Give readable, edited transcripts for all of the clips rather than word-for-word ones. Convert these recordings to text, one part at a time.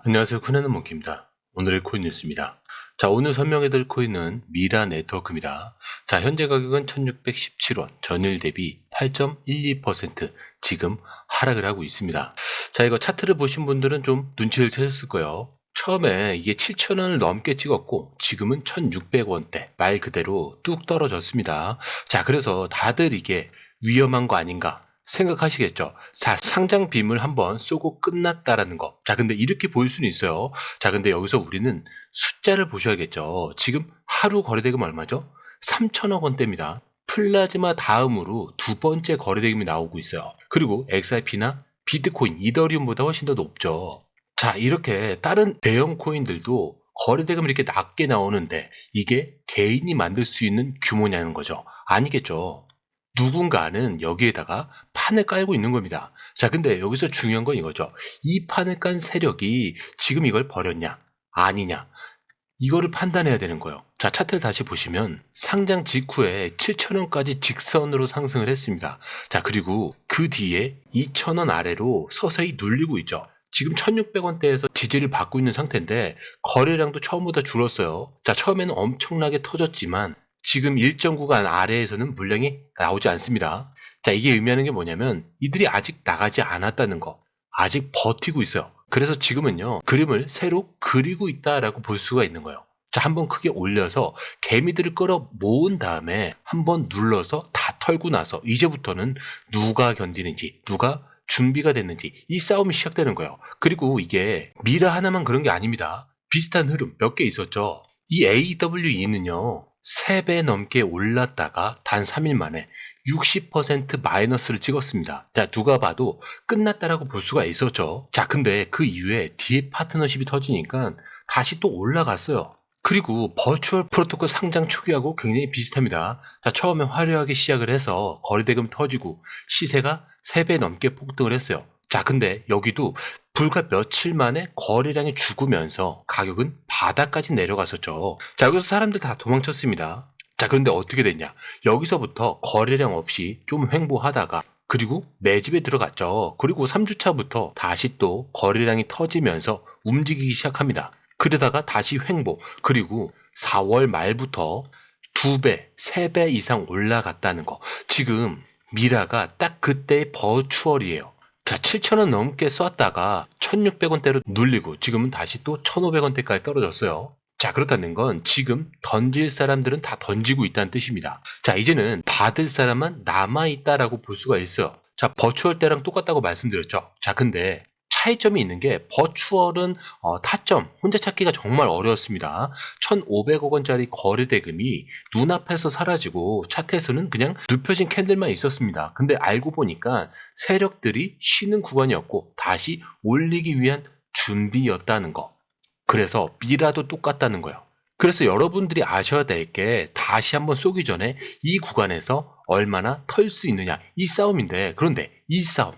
안녕하세요. 큰하는 몽키입니다. 오늘의 코인 뉴스입니다. 자, 오늘 설명해드릴 코인은 미라 네트워크입니다. 자, 현재 가격은 1617원, 전일 대비 8.12% 지금 하락을 하고 있습니다. 자, 이거 차트를 보신 분들은 좀 눈치를 채셨을 거예요. 처음에 이게 7,000원을 넘게 찍었고 지금은 1,600원대 말 그대로 뚝 떨어졌습니다. 자, 그래서 다들 이게 위험한 거 아닌가 생각하시겠죠. 자, 상장 빔을 한번 쏘고 끝났다라는 거. 자, 근데 이렇게 보일 수는 있어요. 자, 근데 여기서 우리는 숫자를 보셔야겠죠. 지금 하루 거래대금 얼마죠? 3천억 원대입니다. 플라즈마 다음으로 두 번째 거래대금이 나오고 있어요. 그리고 XRP나 비트코인, 이더리움보다 훨씬 더 높죠. 자, 이렇게 다른 대형 코인들도 거래대금이 이렇게 낮게 나오는데 이게 개인이 만들 수 있는 규모냐는 거죠. 아니겠죠. 누군가는 여기에다가 판을 깔고 있는 겁니다. 자, 근데 여기서 중요한 건 이거죠. 이 판을 깐 세력이 지금 이걸 버렸냐, 아니냐, 이거를 판단해야 되는 거예요. 자, 차트를 다시 보시면 상장 직후에 7,000원까지 직선으로 상승을 했습니다. 자, 그리고 그 뒤에 2,000원 아래로 서서히 눌리고 있죠. 지금 1,600원대에서 지지를 받고 있는 상태인데 거래량도 처음보다 줄었어요. 자, 처음에는 엄청나게 터졌지만 지금 일정 구간 아래에서는 물량이 나오지 않습니다. 자, 이게 의미하는 게 뭐냐면 이들이 아직 나가지 않았다는 거. 아직 버티고 있어요. 그래서 지금은요, 그림을 새로 그리고 있다라고 볼 수가 있는 거예요. 자, 한번 크게 올려서 개미들을 끌어 모은 다음에 한번 눌러서 다 털고 나서 이제부터는 누가 견디는지, 누가 준비가 됐는지 이 싸움이 시작되는 거예요. 그리고 이게 미라 하나만 그런 게 아닙니다. 비슷한 흐름 몇 개 있었죠. 이 AWE는요. 3배 넘게 올랐다가 단 3일 만에 60% 마이너스를 찍었습니다. 자, 누가 봐도 끝났다라고 볼 수가 있었죠. 자, 근데 그 이후에 뒤에 파트너십이 터지니까 다시 또 올라갔어요. 그리고 버추얼 프로토콜 상장 초기하고 굉장히 비슷합니다. 자, 처음에 화려하게 시작을 해서 거래대금 터지고 시세가 3배 넘게 폭등을 했어요. 자, 근데 여기도 불과 며칠 만에 거래량이 죽으면서 가격은 바닥까지 내려갔었죠. 자, 여기서 사람들 다 도망쳤습니다. 자, 그런데 어떻게 됐냐? 여기서부터 거래량 없이 좀 횡보하다가 그리고 매집에 들어갔죠. 그리고 3주차부터 다시 또 거래량이 터지면서 움직이기 시작합니다. 그러다가 다시 횡보, 그리고 4월 말부터 2배, 3배 이상 올라갔다는 거. 지금 미라가 딱 그때의 버추얼이에요. 자, 7,000원 넘게 쐈다가 1,600원대로 눌리고 지금은 다시 또 1,500원대까지 떨어졌어요. 자, 그렇다는 건 지금 던질 사람들은 다 던지고 있다는 뜻입니다. 자, 이제는 받을 사람만 남아있다라고 볼 수가 있어요. 자, 버추얼 때랑 똑같다고 말씀드렸죠. 자, 근데 차이점이 있는 게 버추얼은 타점 혼자 찾기가 정말 어려웠습니다. 1,500억 원짜리 거래대금이 눈앞에서 사라지고 차트에서는 그냥 눕혀진 캔들만 있었습니다. 근데 알고 보니까 세력들이 쉬는 구간이었고 다시 올리기 위한 준비였다는 거. 그래서 미라도 똑같다는 거예요. 그래서 여러분들이 아셔야 될 게 다시 한번 쏘기 전에 이 구간에서 얼마나 털 수 있느냐 이 싸움인데, 그런데 이 싸움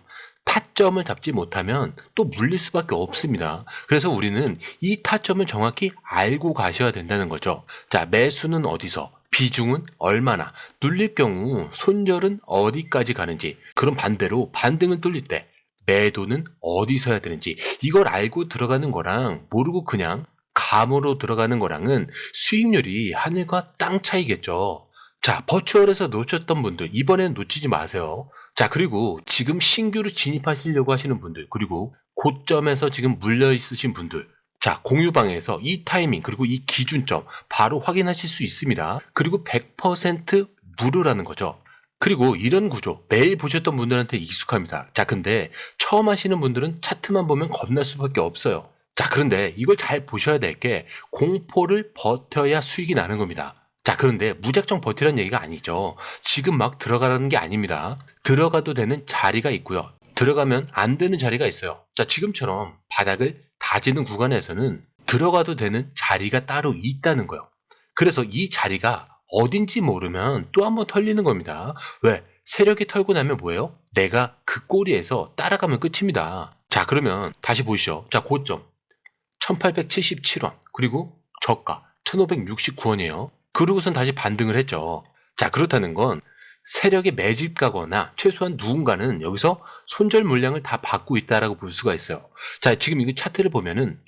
타점을 잡지 못하면 또 물릴 수밖에 없습니다. 그래서 우리는 이 타점을 정확히 알고 가셔야 된다는 거죠. 자, 매수는 어디서, 비중은 얼마나, 눌릴 경우 손절은 어디까지 가는지, 그럼 반대로 반등을 뚫릴 때 매도는 어디서 해야 되는지 이걸 알고 들어가는 거랑 모르고 그냥 감으로 들어가는 거랑은 수익률이 하늘과 땅 차이겠죠. 자, 버추얼에서 놓쳤던 분들 이번에는 놓치지 마세요. 자, 그리고 지금 신규로 진입하시려고 하시는 분들, 그리고 고점에서 지금 물려 있으신 분들, 자, 공유방에서 이 타이밍 그리고 이 기준점 바로 확인하실 수 있습니다. 그리고 100% 무료라는 거죠. 그리고 이런 구조 매일 보셨던 분들한테 익숙합니다. 자, 근데 처음 하시는 분들은 차트만 보면 겁날 수밖에 없어요. 자, 그런데 이걸 잘 보셔야 될 게 공포를 버텨야 수익이 나는 겁니다. 자, 그런데 무작정 버티라는 얘기가 아니죠. 지금 막 들어가라는 게 아닙니다. 들어가도 되는 자리가 있고요. 들어가면 안 되는 자리가 있어요. 자, 지금처럼 바닥을 다지는 구간에서는 들어가도 되는 자리가 따로 있다는 거예요. 그래서 이 자리가 어딘지 모르면 또 한번 털리는 겁니다. 왜? 세력이 털고 나면 뭐예요? 내가 그 꼬리에서 따라가면 끝입니다. 자, 그러면 다시 보시죠. 자, 고점 1,877원, 그리고 저가 1,569원이에요. 그러고선 다시 반등을 했죠. 자, 그렇다는 건 세력의 매집 가거나 최소한 누군가는 여기서 손절 물량을 다 받고 있다라고 볼 수가 있어요. 자, 지금 이 차트를 보면은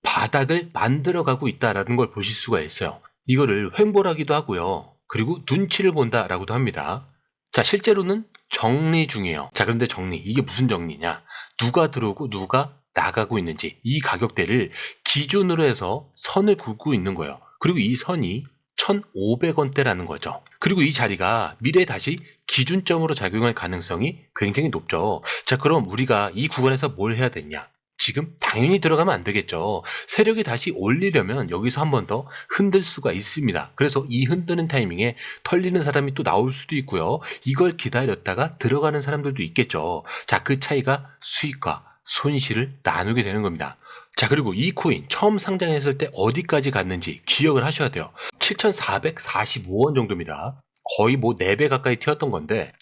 바닥을 만들어가고 있다라는 걸 보실 수가 있어요. 이거를 횡보라기도 하고요. 그리고 눈치를 본다라고도 합니다. 자, 실제로는 정리 중이에요. 자, 그런데 정리, 이게 무슨 정리냐? 누가 들어오고 누가 나가고 있는지 이 가격대를 기준으로 해서 선을 긋고 있는 거예요. 그리고 이 선이 1,500원대라는 거죠. 그리고 이 자리가 미래에 다시 기준점으로 작용할 가능성이 굉장히 높죠. 자, 그럼 우리가 이 구간에서 뭘 해야 되냐? 지금 당연히 들어가면 안 되겠죠. 세력이 다시 올리려면 여기서 한 번 더 흔들 수가 있습니다. 그래서 이 흔드는 타이밍에 털리는 사람이 또 나올 수도 있고요. 이걸 기다렸다가 들어가는 사람들도 있겠죠. 자, 그 차이가 수익과 손실을 나누게 되는 겁니다. 자, 그리고 이 코인 처음 상장했을 때 어디까지 갔는지 기억을 하셔야 돼요. 7,445원 정도입니다. 거의 뭐 4배 가까이 튀었던 건데,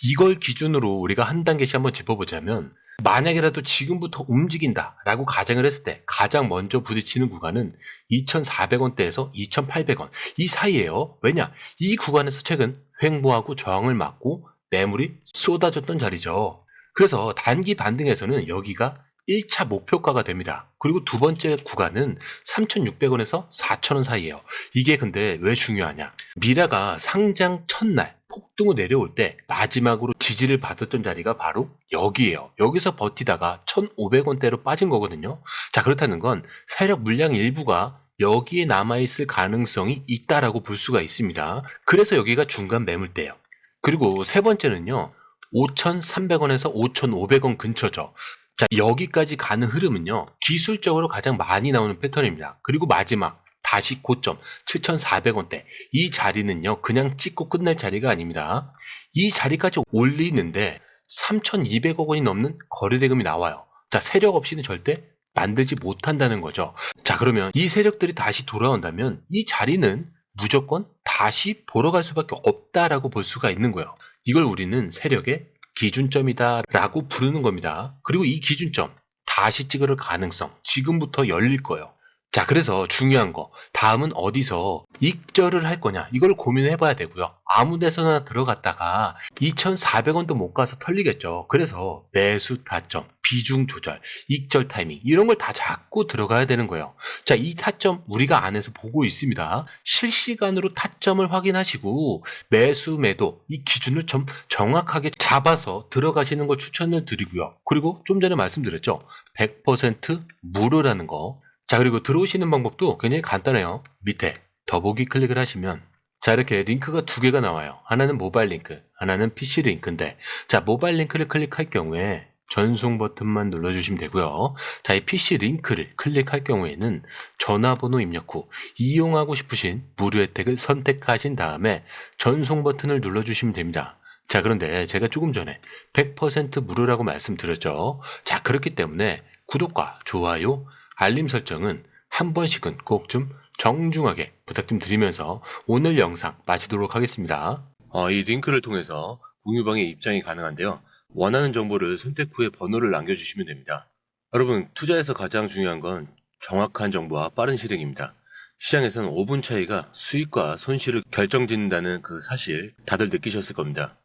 이걸 기준으로 우리가 한 단계씩 한번 짚어보자면, 만약에라도 지금부터 움직인다 라고 가정을 했을 때 가장 먼저 부딪히는 구간은 2,400원대에서 2,800원 이 사이에요. 왜냐? 이 구간에서 최근 횡보하고 저항을 맞고 매물이 쏟아졌던 자리죠. 그래서 단기 반등에서는 여기가 1차 목표가가 됩니다. 그리고 두 번째 구간은 3,600원에서 4,000원 사이예요. 이게 근데 왜 중요하냐? 미라가 상장 첫날 폭등을 내려올 때 마지막으로 지지를 받았던 자리가 바로 여기예요. 여기서 버티다가 1,500원대로 빠진 거거든요. 자, 그렇다는 건 세력 물량 일부가 여기에 남아있을 가능성이 있다라고 볼 수가 있습니다. 그래서 여기가 중간 매물대예요. 그리고 세 번째는요. 5,300원에서 5,500원 근처죠. 자, 여기까지 가는 흐름은요. 기술적으로 가장 많이 나오는 패턴입니다. 그리고 마지막 다시 고점 7,400원대 이 자리는요. 그냥 찍고 끝낼 자리가 아닙니다. 이 자리까지 올리는데 3,200억 원이 넘는 거래대금이 나와요. 자, 세력 없이는 절대 만들지 못한다는 거죠. 자, 그러면 이 세력들이 다시 돌아온다면 이 자리는 무조건 다시 보러 갈 수밖에 없다라고 볼 수가 있는 거예요. 이걸 우리는 세력의 기준점이다 라고 부르는 겁니다. 그리고 이 기준점 다시 찍을 가능성 지금부터 열릴 거예요. 자, 그래서 중요한 거 다음은 어디서 익절을 할 거냐 이걸 고민해 봐야 되고요. 아무 데서나 들어갔다가 2,400원도 못 가서 털리겠죠. 그래서 매수 타점, 비중 조절, 익절 타이밍 이런 걸 다 잡고 들어가야 되는 거예요. 자, 이 타점 우리가 안에서 보고 있습니다. 실시간으로 타점을 확인하시고 매수 매도 이 기준을 좀 정확하게 잡아서 들어가시는 걸 추천을 드리고요. 그리고 좀 전에 말씀드렸죠. 100% 무료라는 거. 자, 그리고 들어오시는 방법도 굉장히 간단해요. 밑에 더보기 클릭을 하시면 자, 이렇게 링크가 두 개가 나와요. 하나는 모바일 링크, 하나는 PC 링크인데 자, 모바일 링크를 클릭할 경우에 전송 버튼만 눌러주시면 되고요. 자, 이 PC 링크를 클릭할 경우에는 전화번호 입력 후 이용하고 싶으신 무료 혜택을 선택하신 다음에 전송 버튼을 눌러주시면 됩니다. 자, 그런데 제가 조금 전에 100% 무료라고 말씀드렸죠. 자, 그렇기 때문에 구독과 좋아요, 알림 설정은 한 번씩은 꼭 좀 정중하게 부탁 좀 드리면서 오늘 영상 마치도록 하겠습니다. 이 링크를 통해서 공유방에 입장이 가능한데요. 원하는 정보를 선택 후에 번호를 남겨주시면 됩니다. 여러분, 투자에서 가장 중요한 건 정확한 정보와 빠른 실행입니다. 시장에서는 5분 차이가 수익과 손실을 결정짓는다는 그 사실 다들 느끼셨을 겁니다.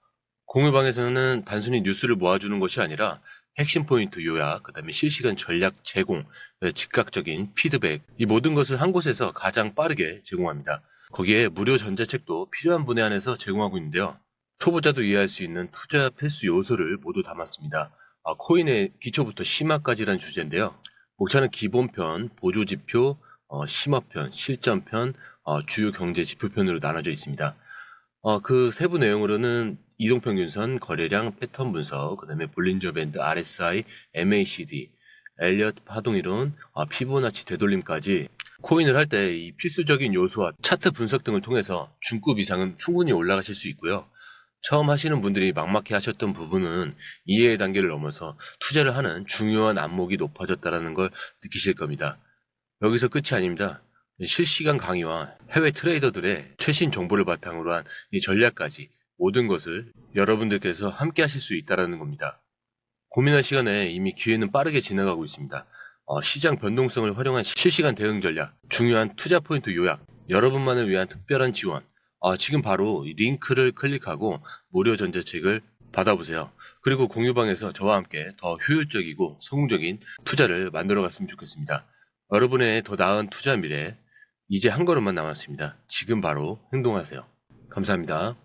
공유방에서는 단순히 뉴스를 모아주는 것이 아니라 핵심 포인트 요약, 그 다음에 실시간 전략 제공, 즉각적인 피드백 이 모든 것을 한 곳에서 가장 빠르게 제공합니다. 거기에 무료 전자책도 필요한 분에 한해서 제공하고 있는데요. 초보자도 이해할 수 있는 투자 필수 요소를 모두 담았습니다. 코인의 기초부터 심화까지라는 주제인데요. 목차는 기본편, 보조지표, 심화편, 실전편, 주요 경제 지표편으로 나눠져 있습니다. 그 세부 내용으로는 이동평균선, 거래량, 패턴 분석, 그 다음에 볼린저 밴드, RSI, MACD, 엘리엇 파동이론, 피보나치 되돌림까지 코인을 할 때 이 필수적인 요소와 차트 분석 등을 통해서 중급 이상은 충분히 올라가실 수 있고요. 처음 하시는 분들이 막막해 하셨던 부분은 이해의 단계를 넘어서 투자를 하는 중요한 안목이 높아졌다는 걸 느끼실 겁니다. 여기서 끝이 아닙니다. 실시간 강의와 해외 트레이더들의 최신 정보를 바탕으로 한 이 전략까지 모든 것을 여러분들께서 함께 하실 수 있다는 겁니다. 고민할 시간에 이미 기회는 빠르게 지나가고 있습니다. 시장 변동성을 활용한 실시간 대응 전략, 중요한 투자 포인트 요약, 여러분만을 위한 특별한 지원, 지금 바로 이 링크를 클릭하고 무료 전자책을 받아보세요. 그리고 공유방에서 저와 함께 더 효율적이고 성공적인 투자를 만들어 갔으면 좋겠습니다. 여러분의 더 나은 투자 미래, 이제 한 걸음만 남았습니다. 지금 바로 행동하세요. 감사합니다.